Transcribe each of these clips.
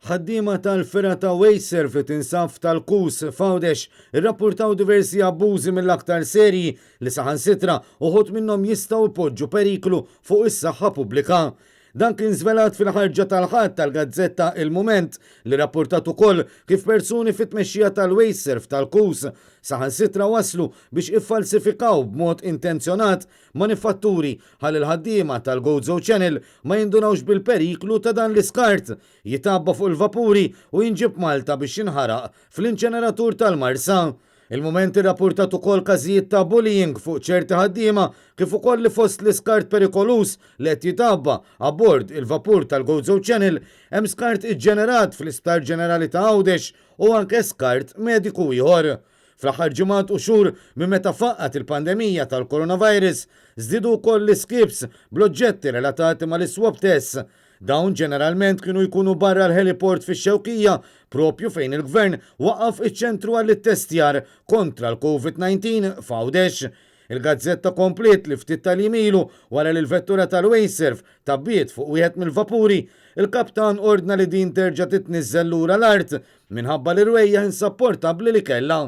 Ħaddiema tal-fera ta' Wayserv li tinsab tal-Kus Fawdex irrappurtaw diversi abbużi mill-aktar serji li saħansitra uħud minnhom jistgħu jpoġġu periklu fuq is-saħħa pubblika. Dan kien żvelat fil-ħarġa tal-ħadd tal-Gazzetta Il-Mument li rapportat ukoll kif persuni fit-tmexxija tal-Wayserv tal-Kus saħansitra waslu biex iffalsifikaw b'mod intenzjonat manifatturi ħalli l-ħaddiema tal-Gozo Channel ma jindunawx bil-periklu ta' dan l-iskart jitabba fuq il-vapuri u jinġib Malta biex jinħaraq fl-inċeneratur tal-Marsa. Il-Mument irrappurtat ukoll każijiet ta' bullying fuq ċerti ħaddiema kif ukoll li fost l-iskart perikolus li qed jitabba abbord il-vapur tal-Gozo Channel hemm skart iġġenerat fl-Isptar Ġenerali ta' Għawdex u anke skart mediku ieħor. Fl-aħħar ġimgħat u xhur minn meta faqqat il-pandemija tal-coronavirus żdiedu wkoll l-iskips bl-oġġetti relatati mal-swab tests. Dawn ġeneralment kienu jkunu barra l-heliport fix-Xewkija propju fejn il-Gvern waqaf iċ-ċentru għall-testjar kontra l-COVID-19 f'Għawdex. Il-Gazzetta komplet li ftit tal-jimilu wara li l-vettura tal-Wayserv tabbiet fuq wieħed mill-vapuri, il-kaptan ordna li din terġa' titniżżel lura l-art minħabba li rwejja insapportabbli li kellha.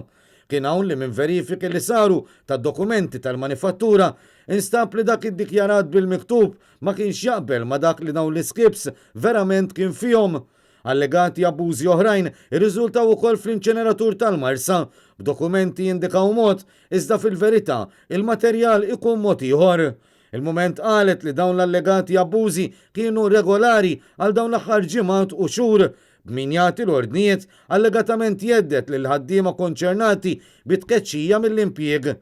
Kien hawn li minn verifiki li saru tad-dokumenti tal-manifattura instab li dak iddikjarat bil-miktub ma kienx jaqbel ma dak li dawn l-iskips verament kien fihom. Allegati abbużi oħrajn irriżultaw ukoll fl-inċeneratur tal-Marsa b'dokumenti jindikaw mod iżda fil-verità il-materjal ikun mod ieħor. Il-Mument qalet li dawn l-allegati abbużi kienu regolari għal dawn l-aħħar ġimgħat u xhur. B'min jagħti l-ordnijiet allegatament jeddet lil ħaddiema konċernati bit-tkeċċija mill-impjieg.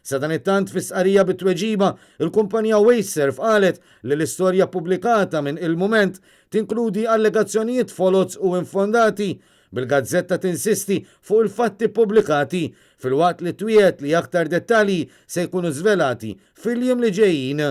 Sa dan it-tant fis-sqarrija bit-tweġiba, il-kumpanija Wayserv qalet li l-istorja pubblikata minn Il-Mument tinkludi allegazzjonijiet foloz u infondati. Bil-Gazzetta tinsisti fuq il-fatti pubblikati fil-waqt li twiet li aktar dettalji se jkunu żvelati fil-jiem li ġejjin.